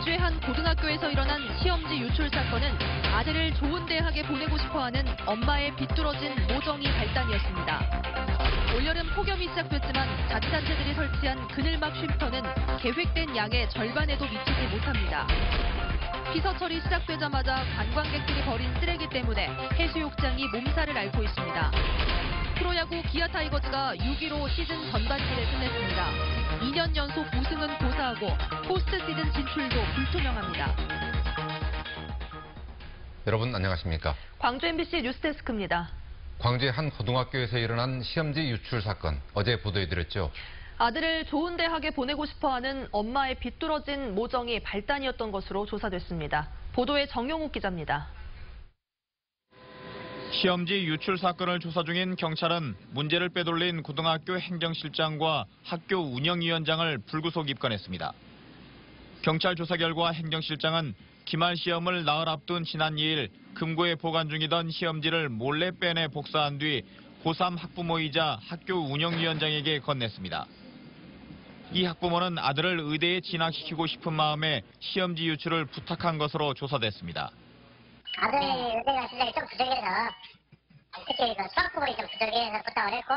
광주의 한 고등학교에서 일어난 시험지 유출 사건은 아들을 좋은 대학에 보내고 싶어하는 엄마의 비뚤어진 모정이 발단이었습니다. 올여름 폭염이 시작됐지만 자치단체들이 설치한 그늘막 쉼터는 계획된 양의 절반에도 미치지 못합니다. 피서철이 시작되자마자 관광객들이 버린 쓰레기 때문에 해수욕장이 몸살을 앓고 있습니다. 프로야구 기아 타이거즈가 6위로 시즌 전반기를 끝냈습니다. 2년 연속 우승은 고사하고 포스트 시즌 진출도 불투명합니다. 여러분 안녕하십니까? 광주 MBC 뉴스데스크입니다. 광주의 한 고등학교에서 일어난 시험지 유출 사건 어제 보도해드렸죠. 아들을 좋은 대학에 보내고 싶어하는 엄마의 비뚤어진 모정이 발단이었던 것으로 조사됐습니다. 보도에 정용욱 기자입니다. 시험지 유출 사건을 조사 중인 경찰은 문제를 빼돌린 고등학교 행정실장과 학교 운영위원장을 불구속 입건했습니다. 경찰 조사 결과 행정실장은 기말 시험을 나흘 앞둔 지난 2일 금고에 보관 중이던 시험지를 몰래 빼내 복사한 뒤 고3 학부모이자 학교 운영위원장에게 건넸습니다. 이 학부모는 아들을 의대에 진학시키고 싶은 마음에 시험지 유출을 부탁한 것으로 조사됐습니다. 아들이 의대가 실력이 좀 부족해서 특히 그 수학 부분이 좀 부족해서 부탁을 했고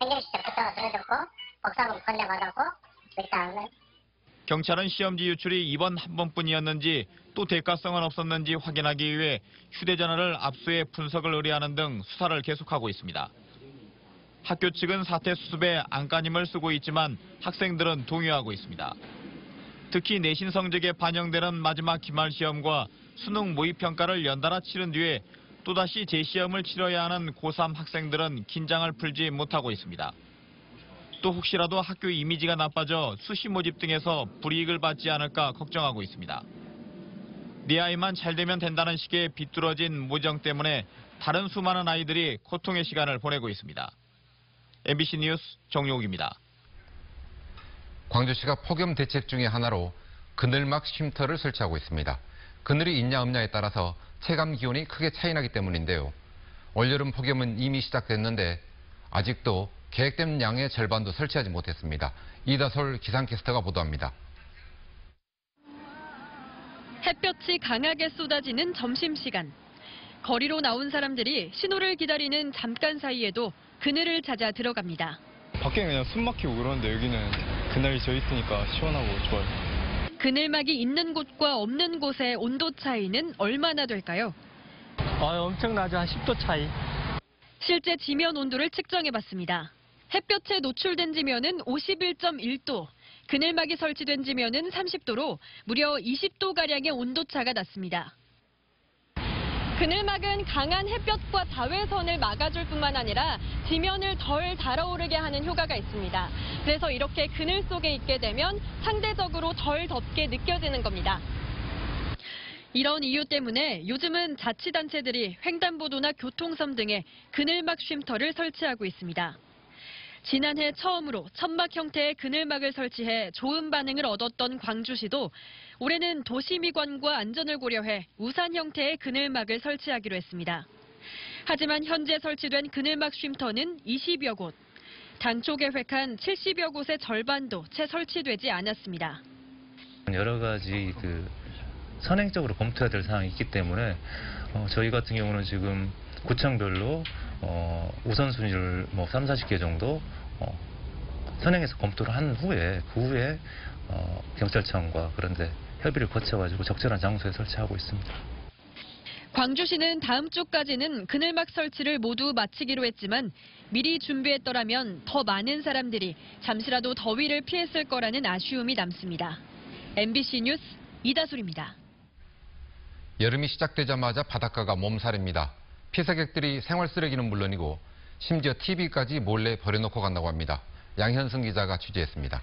행정실장 부탁을 들어줬고 복사본 건네받았고 일단은 경찰은 시험지 유출이 이번 한 번뿐이었는지 또 대가성은 없었는지 확인하기 위해 휴대전화를 압수해 분석을 의뢰하는 등 수사를 계속하고 있습니다. 학교 측은 사태 수습에 안간힘을 쓰고 있지만 학생들은 동요하고 있습니다. 특히 내신 성적에 반영되는 마지막 기말 시험과 수능 모의평가를 연달아 치른 뒤에 또다시 재시험을 치러야 하는 고3 학생들은 긴장을 풀지 못하고 있습니다. 또 혹시라도 학교 이미지가 나빠져 수시 모집 등에서 불이익을 받지 않을까 걱정하고 있습니다. 네 아이만 잘 되면 된다는 식의 비뚤어진 모정 때문에 다른 수많은 아이들이 고통의 시간을 보내고 있습니다. MBC 뉴스 정용욱입니다. 광주시가 폭염 대책 중의 하나로 그늘막 쉼터를 설치하고 있습니다. 그늘이 있냐 없냐에 따라서 체감 기온이 크게 차이나기 때문인데요. 올여름 폭염은 이미 시작됐는데 아직도 계획된 양의 절반도 설치하지 못했습니다. 이다솔 기상캐스터가 보도합니다. 햇볕이 강하게 쏟아지는 점심시간. 거리로 나온 사람들이 신호를 기다리는 잠깐 사이에도 그늘을 찾아 들어갑니다. 밖에는 그냥 숨 막히고 그러는데 여기는 그늘이 져 있으니까 시원하고 좋아요. 그늘막이 있는 곳과 없는 곳의 온도 차이는 얼마나 될까요? 엄청나죠. 한 10도 차이. 실제 지면 온도를 측정해봤습니다. 햇볕에 노출된 지면은 51.1도, 그늘막이 설치된 지면은 30도로 무려 20도가량의 온도차가 났습니다. 그늘막은 강한 햇볕과 자외선을 막아줄 뿐만 아니라 지면을 덜 달아오르게 하는 효과가 있습니다. 그래서 이렇게 그늘 속에 있게 되면 상대적으로 덜 덥게 느껴지는 겁니다. 이런 이유 때문에 요즘은 자치단체들이 횡단보도나 교통섬 등에 그늘막 쉼터를 설치하고 있습니다. 지난해 처음으로 천막 형태의 그늘막을 설치해 좋은 반응을 얻었던 광주시도 올해는 도시미관과 안전을 고려해 우산 형태의 그늘막을 설치하기로 했습니다. 하지만 현재 설치된 그늘막 쉼터는 20여 곳, 당초 계획한 70여 곳의 절반도 채 설치되지 않았습니다. 여러 가지 선행적으로 검토해야 될 사항이 있기 때문에 저희 같은 경우는 지금 구청별로 우선순위를 3, 40개 정도 선행해서 검토를 한 후에 그 후에 경찰청과 그런데 협의를 거쳐가지고 적절한 장소에 설치하고 있습니다. 광주시는 다음 주까지는 그늘막 설치를 모두 마치기로 했지만 미리 준비했더라면 더 많은 사람들이 잠시라도 더위를 피했을 거라는 아쉬움이 남습니다. MBC 뉴스 이다솔입니다. 여름이 시작되자마자 바닷가가 몸살입니다. 피서객들이 생활 쓰레기는 물론이고 심지어 TV까지 몰래 버려놓고 간다고 합니다. 양현승 기자가 취재했습니다.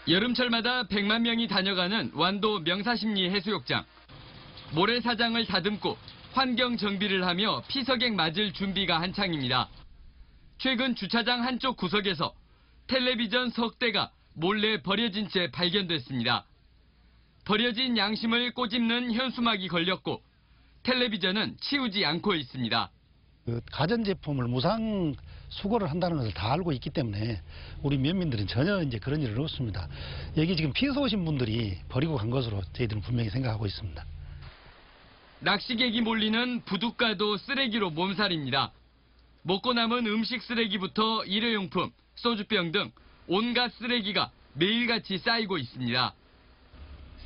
여름철마다 100만 명이 다녀가는 완도 명사심리 해수욕장. 모래사장을 다듬고 환경 정비를 하며 피서객 맞을 준비가 한창입니다. 최근 주차장 한쪽 구석에서 텔레비전 석 대가 몰래 버려진 채 발견됐습니다. 버려진 양심을 꼬집는 현수막이 걸렸고 텔레비전은 치우지 않고 있습니다. 가전제품을 무상 수거를 한다는 것을 다 알고 있기 때문에 우리 면민들은 전혀 이제 그런 일은 없습니다. 여기 지금 피서 오신 분들이 버리고 간 것으로 저희들은 분명히 생각하고 있습니다. 낚시객이 몰리는 부둣가도 쓰레기로 몸살입니다. 먹고 남은 음식 쓰레기부터 일회용품, 소주병 등 온갖 쓰레기가 매일같이 쌓이고 있습니다.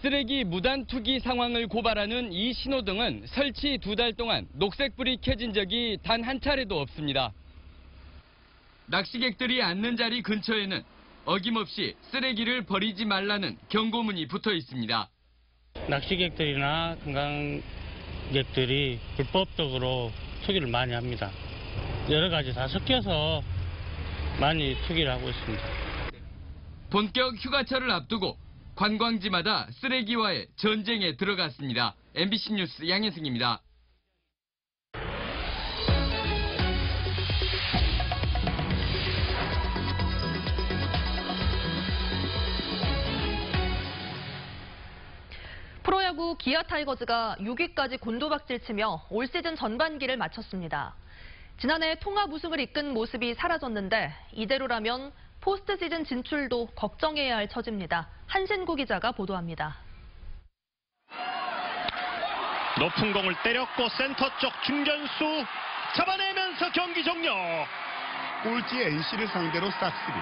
쓰레기 무단 투기 상황을 고발하는 이 신호등은 설치 2달 동안 녹색불이 켜진 적이 단 한 차례도 없습니다. 낚시객들이 앉는 자리 근처에는 어김없이 쓰레기를 버리지 말라는 경고문이 붙어 있습니다. 낚시객들이나 관광객들이 불법적으로 투기를 많이 합니다. 여러 가지 다 섞여서 많이 투기를 하고 있습니다. 본격 휴가철을 앞두고 관광지마다 쓰레기와의 전쟁에 들어갔습니다. MBC 뉴스 양현승입니다. 프로야구 기아 타이거즈가 6위까지 곤두박질 치며 올 시즌 전반기를 마쳤습니다. 지난해 통합 우승을 이끈 모습이 사라졌는데 이대로라면 포스트 시즌 진출도 걱정해야 할 처지입니다. 한신구 기자가 보도합니다. 높은 공을 때렸고 센터 쪽 중견수 잡아내면서 경기 종료. 꼴찌 NC를 상대로 싹쓸이.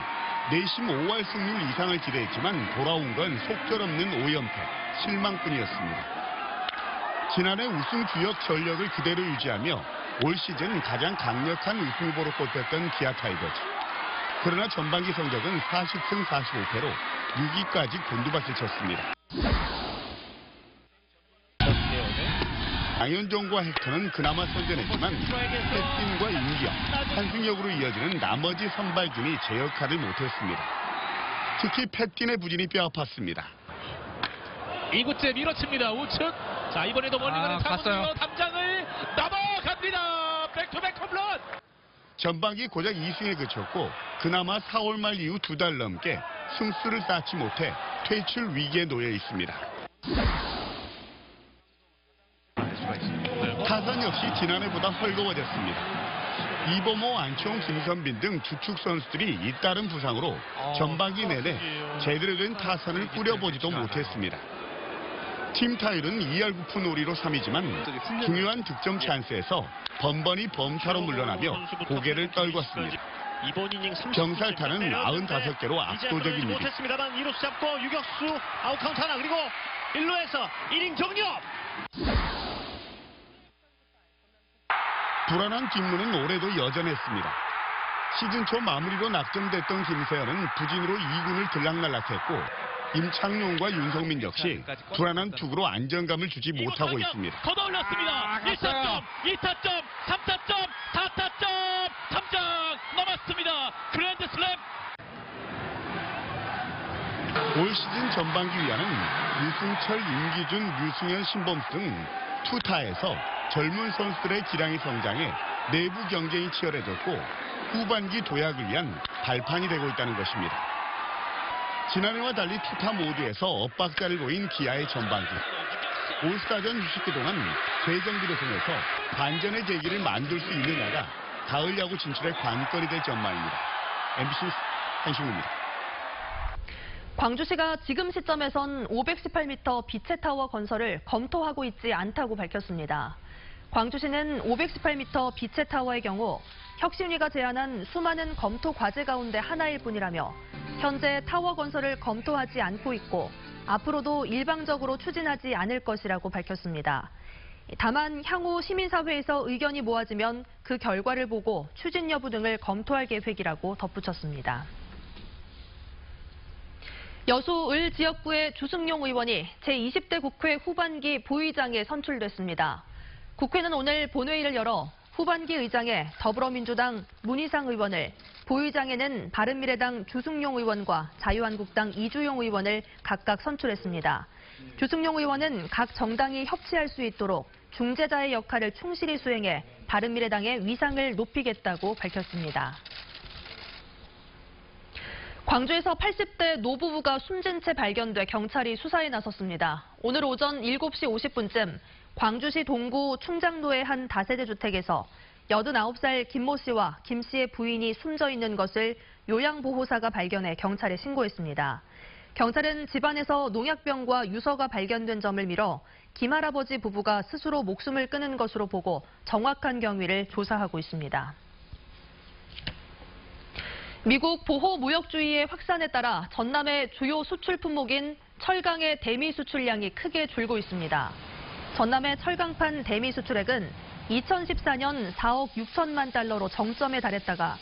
내심 5할 승률 이상을 기대했지만 돌아온 건 속절없는 5연패. 실망뿐이었습니다. 지난해 우승 주역 전력을 그대로 유지하며 올 시즌 가장 강력한 우승 후보로 꼽혔던 기아 타이거즈. 그러나 전반기 성적은 40승 45패로 6위까지 곤두박질 쳤습니다. 양현종과 헥터는 그나마 선전했지만 햇빈과 임기영, 한승혁으로 이어지는 나머지 선발진이 제 역할을 못했습니다. 특히 팻틴의 부진이 뼈아팠습니다. 2구째 밀어칩니다. 우측. 자, 이번에도 멀리 가는 타구로 담장을 넘어갑니다. 백투백 홈런. 전반기 고작 2승에 그쳤고 그나마 4월 말 이후 2달 넘게 승수를 쌓지 못해 퇴출 위기에 놓여 있습니다. 타선 역시 지난해보다 헐거워졌습니다. 이범호, 안치홍, 김선빈 등 주축 선수들이 잇따른 부상으로 전반기 내내 제대로 된 타선을 꾸려보지도 못했습니다. 팀 타율은 2할 9푼 5리로 3위지만 중요한 득점 찬스에서 번번이 범타로 물러나며 고개를 떨궜습니다. 이번 이닝 병살타는 95개로 압도적인 리드. 못했습니다만 2루수 잡고 유격수 아웃 카운트 하나 그리고 1루에서 이닝 종료. 불안한 뒷문은 올해도 여전했습니다. 시즌 초 마무리로 낙점됐던 김세현은 부진으로 2군을 들락날락했고 임창용과 윤성민 역시 불안한 투구로 안정감을 주지 못하고 있습니다. 걷어 올렸습니다. 1타점, 2타점, 3타점, 4타점, 3점 넘었습니다. 그랜드 슬램. 올 시즌 전반기 위안은 유승철, 임기준, 류승현, 신범수 등 투타에서 젊은 선수들의 기량이 성장해 내부 경쟁이 치열해졌고 후반기 도약을 위한 발판이 되고 있다는 것입니다. 지난해와 달리 투타 모두에서 엇박자를 보인 기아의 전반기. 올스타전 휴식기 동안 세 경기를 통해서 반전의 계기를 만들 수 있느냐가 가을 야구 진출의 관건이 될 전망입니다. MBC 뉴스 한신구입니다. 광주시가 지금 시점에선 518m 빛의타워 건설을 검토하고 있지 않다고 밝혔습니다. 광주시는 518m 빛의타워의 경우 혁신위가 제안한 수많은 검토 과제 가운데 하나일 뿐이라며 현재 타워 건설을 검토하지 않고 있고 앞으로도 일방적으로 추진하지 않을 것이라고 밝혔습니다. 다만 향후 시민사회에서 의견이 모아지면 그 결과를 보고 추진 여부 등을 검토할 계획이라고 덧붙였습니다. 여수 을 지역구의 주승용 의원이 제20대 국회 후반기 부의장에 선출됐습니다. 국회는 오늘 본회의를 열어 후반기 의장에 더불어민주당 문희상 의원을, 부의장에는 바른미래당 주승용 의원과 자유한국당 이주용 의원을 각각 선출했습니다. 주승용 의원은 각 정당이 협치할 수 있도록 중재자의 역할을 충실히 수행해 바른미래당의 위상을 높이겠다고 밝혔습니다. 광주에서 80대 노부부가 숨진 채 발견돼 경찰이 수사에 나섰습니다. 오늘 오전 7시 50분쯤 광주시 동구 충장로의 한 다세대 주택에서 89살 김모 씨와 김 씨의 부인이 숨져 있는 것을 요양보호사가 발견해 경찰에 신고했습니다. 경찰은 집안에서 농약병과 유서가 발견된 점을 미뤄 김 할아버지 부부가 스스로 목숨을 끊은 것으로 보고 정확한 경위를 조사하고 있습니다. 미국 보호무역주의의 확산에 따라 전남의 주요 수출 품목인 철강의 대미 수출량이 크게 줄고 있습니다. 전남의 철강판 대미 수출액은 2014년 4억 6천만 달러로 정점에 달했다가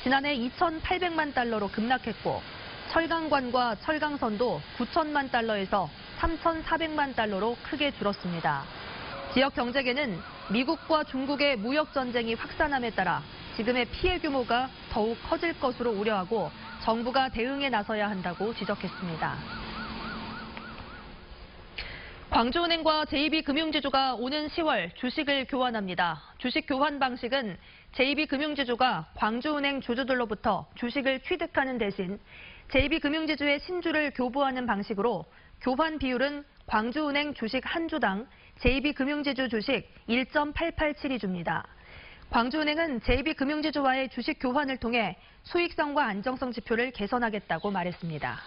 지난해 2,800만 달러로 급락했고 철강관과 철강선도 9천만 달러에서 3,400만 달러로 크게 줄었습니다. 지역 경제계는 미국과 중국의 무역 전쟁이 확산함에 따라 지금의 피해 규모가 더욱 커질 것으로 우려하고 정부가 대응에 나서야 한다고 지적했습니다. 광주은행과 JB금융지주가 오는 10월 주식을 교환합니다. 주식 교환 방식은 JB금융지주가 광주은행 주주들로부터 주식을 취득하는 대신 JB금융지주의 신주를 교부하는 방식으로 교환 비율은 광주은행 주식 한 주당 JB금융지주 주식 1.887이 광주은행은 JB금융지주와의 주식 교환을 통해 수익성과 안정성 지표를 개선하겠다고 말했습니다.